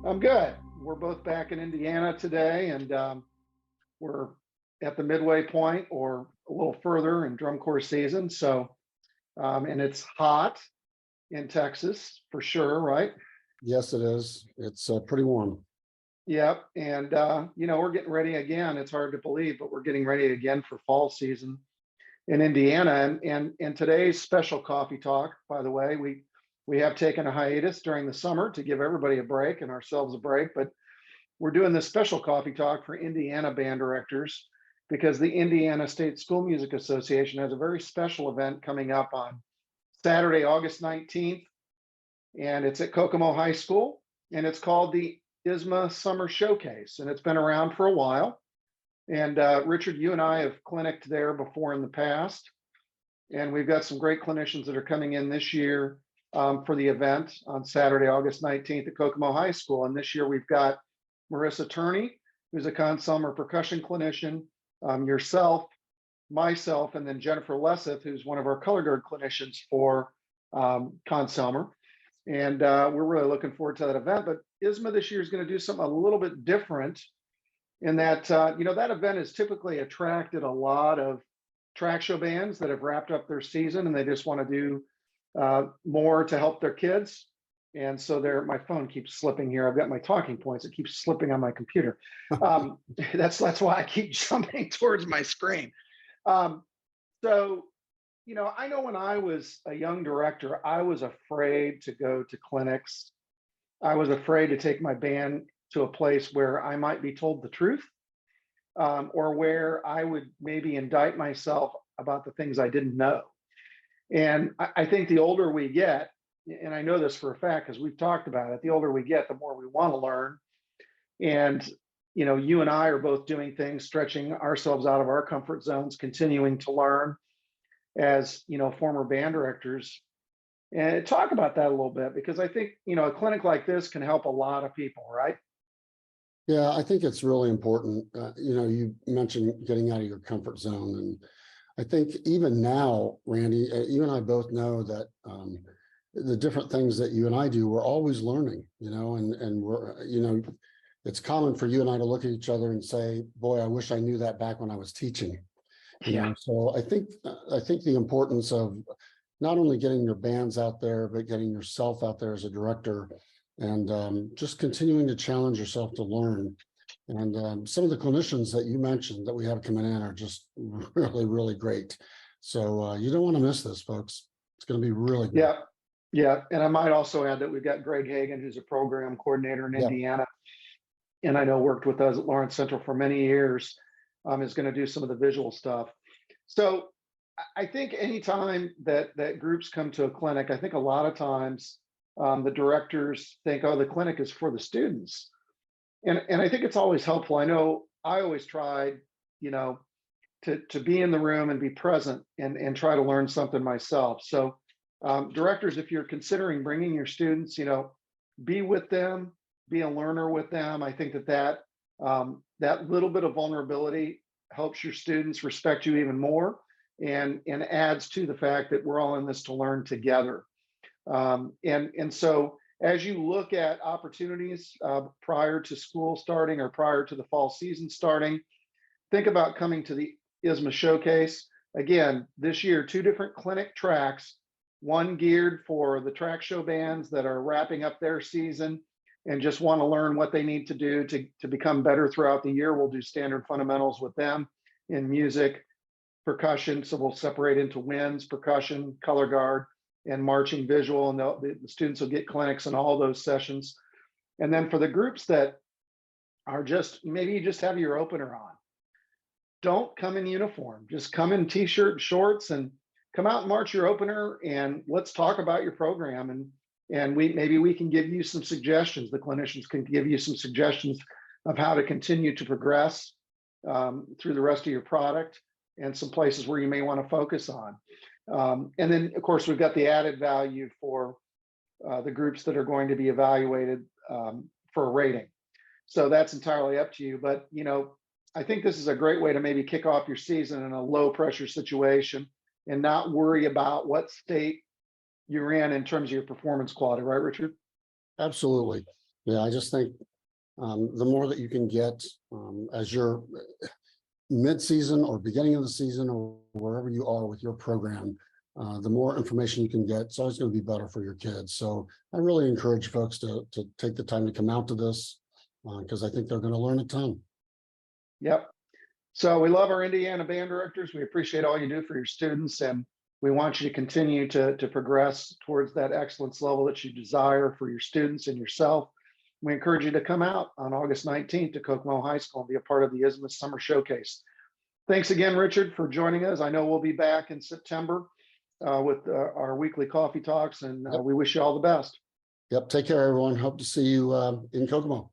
I'm good. We're both back in Indiana today, and we're at the midway point or a little further in drum corps season. And it's hot in Texas for sure, right? Yes, it is. It's pretty warm. Yep. And, we're getting ready again. It's hard to believe, but we're getting ready again for fall season in Indiana. And today's special coffee talk, by the way, we have taken a hiatus during the summer to give everybody a break and ourselves a break, but we're doing this special coffee talk for Indiana band directors because the Indiana State School Music Association has a very special event coming up on Saturday, August 19th, and it's at Kokomo High School, and it's called the ISSMA Summer Showcase, and it's been around for a while. And Richard, you and I have clinicked there before in the past, and we've got some great clinicians that are coming in this year for the event on Saturday, August 19th at Kokomo High School. And this year we've got Marissa Turney, who's a consumer percussion clinician, yourself, myself, and then Jennifer Lesseth, who's one of our color guard clinicians for Consumer. And we're really looking forward to that event. But ISSMA this year is going to do something a little bit different in that, that event has typically attracted a lot of track show bands that have wrapped up their season and they just want to do more to help their kids. And so my phone keeps slipping here. I've got my talking points. It keeps slipping on my computer. That's why I keep jumping towards my screen. I know when I was a young director, I was afraid to go to clinics. I was afraid to take my band to a place where I might be told the truth, or where I would maybe indict myself about the things I didn't know. And I think the older we get, and I know this for a fact because we've talked about it, the older we get, the more we want to learn. And, you and I are both doing things, stretching ourselves out of our comfort zones, continuing to learn as, former band directors. And talk about that a little bit, because I think, a clinic like this can help a lot of people, right? Yeah, I think it's really important. You mentioned getting out of your comfort zone. And I think even now, Randy, you and I both know that the different things that you and I do, we're always learning, and we're, it's common for you and I to look at each other and say, boy, I wish I knew that back when I was teaching. So I think the importance of not only getting your bands out there, but getting yourself out there as a director and just continuing to challenge yourself to learn. And some of the clinicians that you mentioned that we have coming in are just really, really great. So you don't want to miss this, folks. It's going to be really good. Yeah. And I might also add that we've got Greg Hagan, who's a program coordinator in Indiana, and I know worked with us at Lawrence Central for many years, is going to do some of the visual stuff. So I think anytime that groups come to a clinic, I think a lot of times the directors think, oh, the clinic is for the students. And I think it's always helpful. I know I always tried, to be in the room and be present and try to learn something myself. So directors, if you're considering bringing your students, be with them, be a learner with them. I think that little bit of vulnerability helps your students respect you even more and adds to the fact that we're all in this to learn together. And so as you look at opportunities prior to school starting or prior to the fall season starting, think about coming to the ISSMA Showcase. Again, this year, 2 different clinic tracks, one geared for the track show bands that are wrapping up their season and just want to learn what they need to do to become better throughout the year. We'll do standard fundamentals with them in music, percussion. So we'll separate into winds, percussion, color guard, and marching visual. And the students will get clinics in all those sessions. And then for the groups that are maybe you just have your opener on, don't come in uniform, just come in t-shirt and shorts and come out and march your opener. And let's talk about your program. And maybe we can give you some suggestions. The clinicians can give you some suggestions of how to continue to progress through the rest of your product and some places where you may want to focus on. And then, of course, we've got the added value for the groups that are going to be evaluated for a rating. So that's entirely up to you. But, I think this is a great way to maybe kick off your season in a low pressure situation and not worry about what state you're in terms of your performance quality, right, Richard? Absolutely. Yeah, I just think the more that you can get as you're mid-season or beginning of the season or wherever you are with your program, the more information you can get, it's always going to be better for your kids. So I really encourage folks to take the time to come out to this because I think they're going to learn a ton. Yep. So we love our Indiana band directors. We appreciate all you do for your students, and we want you to continue to progress towards that excellence level that you desire for your students and yourself. We encourage you to come out on August 19th to Kokomo High School and be a part of the ISSMA Summer Showcase. Thanks again, Richard, for joining us. I know we'll be back in September with our weekly coffee talks, and we wish you all the best. Yep. Take care, everyone. Hope to see you in Kokomo.